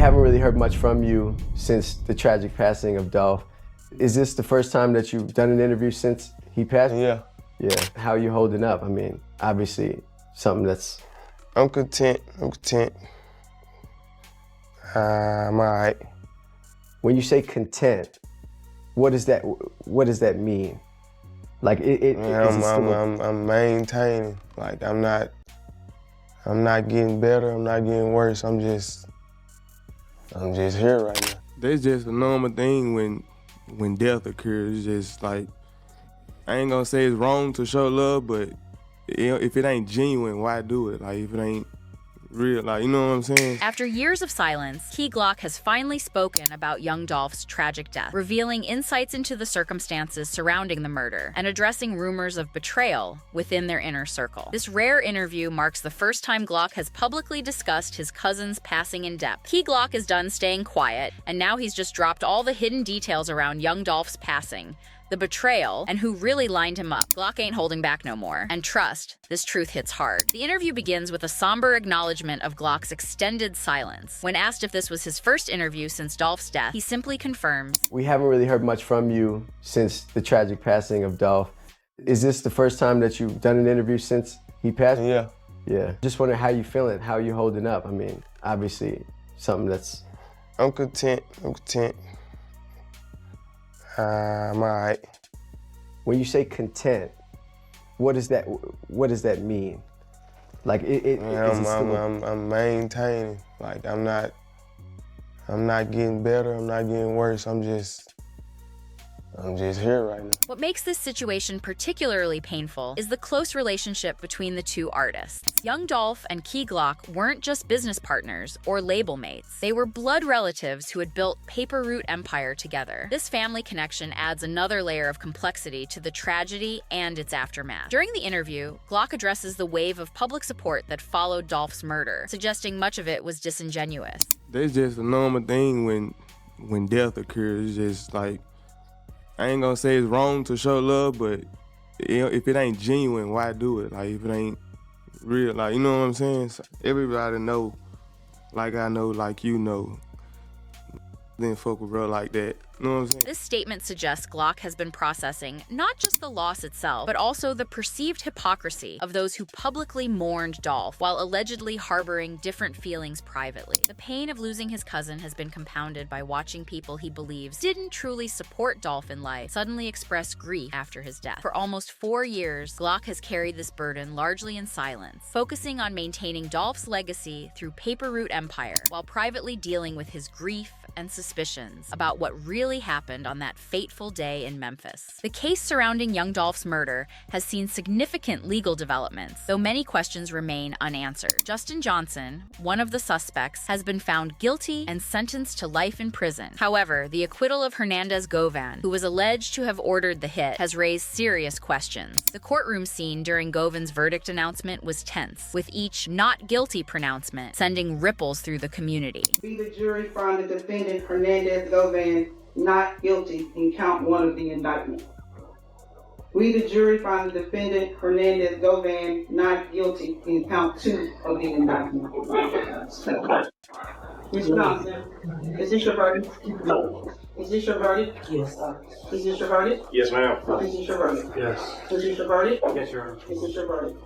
haven't really heard much from you since the tragic passing of Dolph. Is this the first time that you've done an interview since he passed? Yeah. Yeah. How are you holding up? I mean, obviously something that's... I'm content. I'm all right. When you say content, what does that mean? Like I'm maintaining. Like I'm not getting better. I'm not getting worse. I'm just here right now. That's just a normal thing when death occurs. It's just like, I ain't gonna say it's wrong to show love, but if it ain't genuine, why do it? Like if it ain't real, like, you know what I'm saying? After years of silence, Key Glock has finally spoken about Young Dolph's tragic death, revealing insights into the circumstances surrounding the murder and addressing rumors of betrayal within their inner circle. This rare interview marks the first time Glock has publicly discussed his cousin's passing in depth. Key Glock is done staying quiet, and now he's just dropped all the hidden details around Young Dolph's passing, the betrayal, and who really lined him up. Glock ain't holding back no more. And trust, this truth hits hard. The interview begins with a somber acknowledgement of Glock's extended silence. When asked if this was his first interview since Dolph's death, he simply confirms, "We haven't really heard much from you since the tragic passing of Dolph. Is this the first time that you've done an interview since he passed?" Yeah. Yeah. Just wondering how you feeling, how you holding up. I mean, obviously something that's... I'm content. I'm all right. When you say content, what does that mean? Like I'm maintaining. Like I'm not getting better. I'm not getting worse. I'm just here right now. What makes this situation particularly painful is the close relationship between the two artists. Young Dolph and Key Glock weren't just business partners or label mates. They were blood relatives who had built Paper Route Empire together. This family connection adds another layer of complexity to the tragedy and its aftermath. During the interview, Glock addresses the wave of public support that followed Dolph's murder, suggesting much of it was disingenuous. That's just a normal thing when death occurs. It's just like, I ain't gonna say it's wrong to show love, but if it ain't genuine, why do it? Like if it ain't real, like, you know what I'm saying? So everybody know, like I know, like you know, then fuck with bro like that. You know what I'm saying? This statement suggests Glock has been processing not just the loss itself, but also the perceived hypocrisy of those who publicly mourned Dolph while allegedly harboring different feelings privately. The pain of losing his cousin has been compounded by watching people he believes didn't truly support Dolph in life suddenly express grief after his death. For almost 4 years, Glock has carried this burden largely in silence, focusing on maintaining Dolph's legacy through Paper Route Empire, while privately dealing with his grief and suspicions about what really happened on that fateful day in Memphis. The case surrounding Young Dolph's murder has seen significant legal developments, though many questions remain unanswered. Justin Johnson, one of the suspects, has been found guilty and sentenced to life in prison. However, the acquittal of Hernandez Govan, who was alleged to have ordered the hit, has raised serious questions. The courtroom scene during Govan's verdict announcement was tense, with each not guilty pronouncement sending ripples through the community. We, the jury, find the defendant Hernandez Govan not guilty in count 1 of the indictment. We, the jury, find the defendant Hernandez Govan not guilty in count 2 of the indictment. Mr. Johnson, is this your verdict? No. Is this your verdict? Yes. Is this your verdict? Yes, ma'am. Is this your verdict? Yes. Is this your verdict? Yes, Your Honor. Is this your verdict?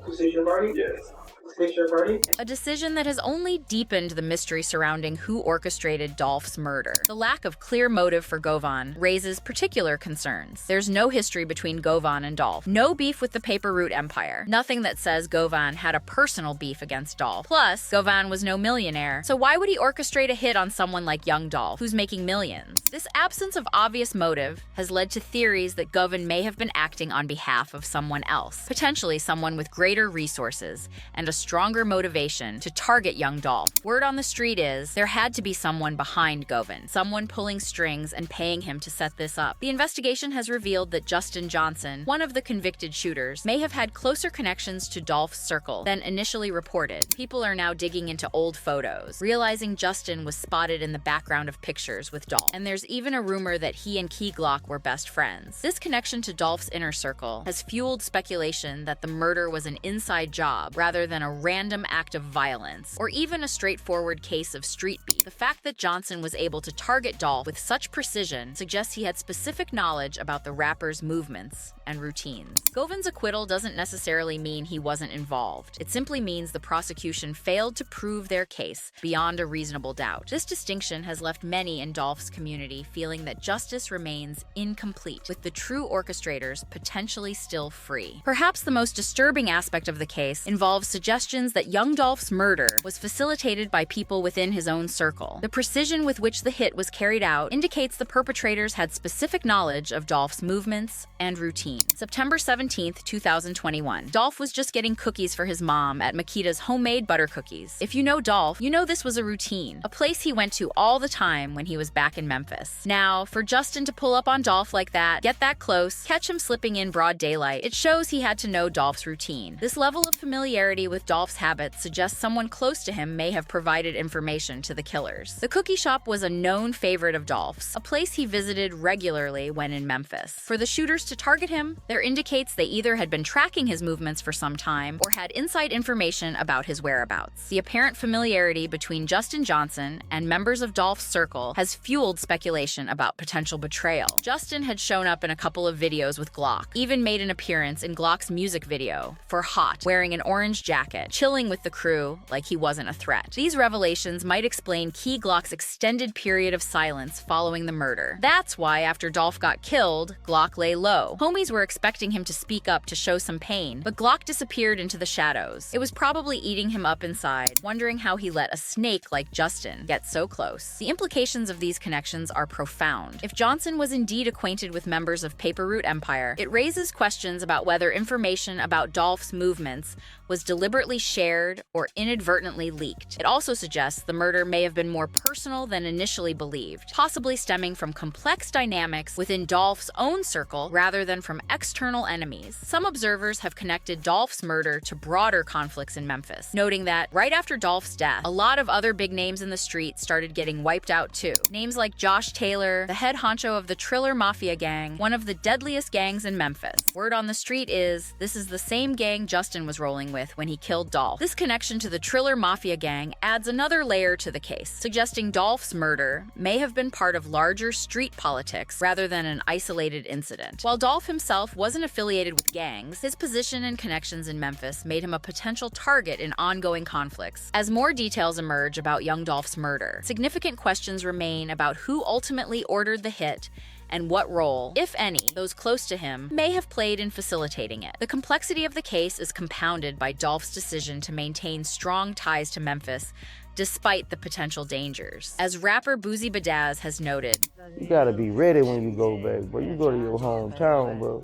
Is this your verdict? Yes. Is this your verdict? A decision that has only deepened the mystery surrounding who orchestrated Dolph's murder. The lack of clear motive for Govan raises particular concerns. There's no history between Govan and Dolph, no beef with the Paper Route Empire, nothing that says Govan had a personal beef against Dolph. Plus, Govan was no millionaire, so why would he orchestrate a hit on someone like Young Dolph, who's making millions? This absence of obvious motive has led to theories that Govan may have been acting on behalf of someone else, potentially someone with greater resources and a stronger motivation to target Young Dolph. Word on the street is there had to be someone behind Govan, someone pulling strings and paying him to set this up. The investigation has revealed that Justin Johnson, one of the convicted shooters, may have had closer connections to Dolph's circle than initially reported. People are now digging into old photos, realizing Justin was spotted in the background of pictures with Dolph. And there's even a rumor that he and Key Glock were best friends. This connection to Dolph's inner circle has fueled speculation that the murder was an inside job rather than a random act of violence, or even a straightforward case of street beef. The fact that Johnson was able to target Dolph with such precision suggests he had specific knowledge about the rapper's movements and routines. Govan's acquittal doesn't necessarily mean he wasn't involved. It simply means the prosecution failed to prove their case beyond a reasonable doubt. This distinction has left many in Dolph's community feeling that justice remains incomplete, with the true orchestrators potentially still free. Perhaps the most disturbing aspect of the case involves suggestions that Young Dolph's murder was facilitated by people within his own circle. The precision with which the hit was carried out indicates the perpetrators had specific knowledge of Dolph's movements and routine. September 17, 2021. Dolph was just getting cookies for his mom at Makita's homemade butter cookies. If you know Dolph, you know this was a routine, a place he went to all the time when he was back in Memphis. Now, for Justin to pull up on Dolph like that, get that close, catch him slipping in broad daylight, it shows he had to know Dolph's routine. This level of familiarity with Dolph's habits suggests someone close to him may have provided information to the killers. The cookie shop was a known favorite of Dolph's, a place he visited regularly when in Memphis. For the shooters to target him, there indicates they either had been tracking his movements for some time or had inside information about his whereabouts. The apparent familiarity between Justin Johnson and members of Dolph's circle has fueled speculation about potential betrayal. Justin had shown up in a couple of videos with Glock, even made an appearance in Glock's music video for Hot, wearing an orange jacket, chilling with the crew like he wasn't a threat. These revelations might explain Key Glock's extended period of silence following the murder. That's why after Dolph got killed, Glock lay low. Homies were expecting him to speak up to show some pain, but Glock disappeared into the shadows. It was probably eating him up inside, wondering how he let a snake like Justin get so close. The implications of these connections are profound. If Johnson was indeed acquainted with members of Paper Route Empire, it raises questions about whether information about Dolph's movements was deliberately shared or inadvertently leaked. It also suggests the murder may have been more personal than initially believed, possibly stemming from complex dynamics within Dolph's own circle rather than from external enemies. Some observers have connected Dolph's murder to broader conflicts in Memphis, noting that right after Dolph's death, a lot of other big names in the street started getting wiped out too. Names like Josh Taylor, the head honcho of the Triller Mafia gang, one of the deadliest gangs in Memphis. Word on the street is this is the same gang Justin was rolling with when he killed Dolph. This connection to the Triller Mafia gang adds another layer to the case, suggesting Dolph's murder may have been part of larger street politics rather than an isolated incident. While Dolph himself wasn't affiliated with gangs, his position and connections in Memphis made him a potential target in ongoing conflicts. As more details emerge about Young Dolph's murder, significant questions remain about who ultimately ordered the hit and what role, if any, those close to him may have played in facilitating it. The complexity of the case is compounded by Dolph's decision to maintain strong ties to Memphis despite the potential dangers. As rapper Boozy Badazz has noted, "You gotta be ready when you go back, bro. You go to your hometown, bro.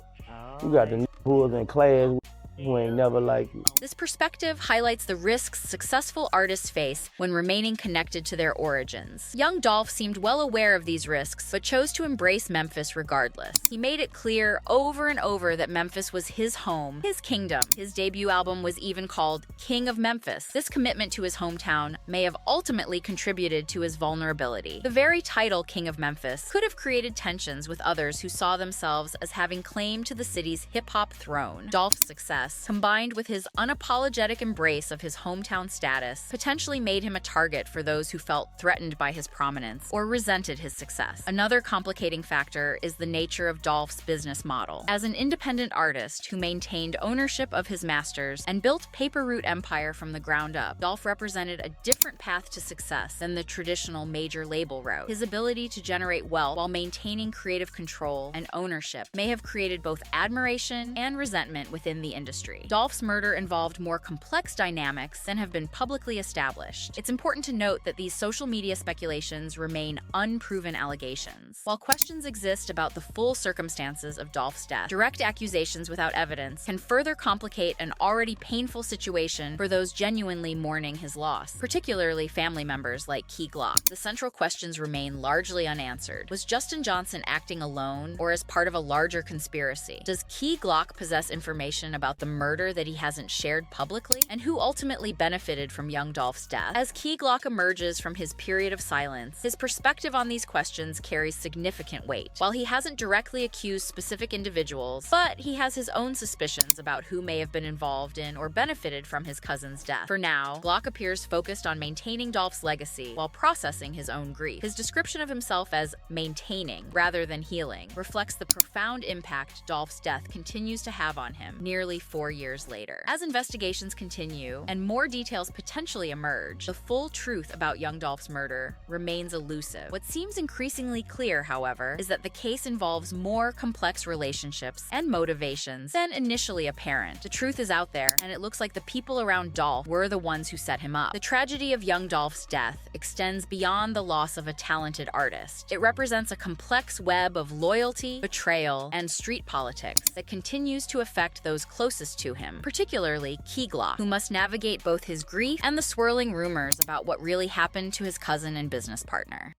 You got the who was in class who ain't never like you." This perspective highlights the risks successful artists face when remaining connected to their origins. Young Dolph seemed well aware of these risks, but chose to embrace Memphis regardless. He made it clear over and over that Memphis was his home, his kingdom. His debut album was even called King of Memphis. This commitment to his hometown may have ultimately contributed to his vulnerability. The very title King of Memphis could have created tensions with others who saw themselves as having claim to the city's hip-hop throne. Dolph's success, combined with his unapologetic embrace of his hometown status, potentially made him a target for those who felt threatened by his prominence or resented his success. Another complicating factor is the nature of Dolph's business model. As an independent artist who maintained ownership of his masters and built Paper Route Empire from the ground up, Dolph represented a different path to success than the traditional major label route. His ability to generate wealth while maintaining creative control and ownership may have created both admiration and resentment within the industry. Dolph's murder involved more complex dynamics than have been publicly established. It's important to note that these social media speculations remain unproven allegations. While questions exist about the full circumstances of Dolph's death, direct accusations without evidence can further complicate an already painful situation for those genuinely mourning his loss, particularly family members like Key Glock. The central questions remain largely unanswered. Was Justin Johnson acting alone or as part of a larger conspiracy? Does Key Glock possess information about the murder that he hasn't shared publicly? And who ultimately benefited from Young Dolph's death? As Key Glock emerges from his period of silence, his perspective on these questions carries significant weight. While he hasn't directly accused specific individuals, but he has his own suspicions about who may have been involved in or benefited from his cousin's death. For now, Glock appears focused on maintaining Dolph's legacy while processing his own grief. His description of himself as maintaining rather than healing reflects the profound impact Dolph's death continues to have on him nearly 4 years later. As investigations continue and more details potentially emerge, the full truth about Young Dolph's murder remains elusive. What seems increasingly clear, however, is that the case involves more complex relationships and motivations than initially apparent. The truth is out there, and it looks like the people around Dolph were the ones who set him up. The tragedy of Young Dolph's death extends beyond the loss of a talented artist. It represents a complex web of loyalty, betrayal, and street politics that continues to affect those closest to him, particularly Key Glock, who must navigate both his grief and the swirling rumors about what really happened to his cousin and business partner.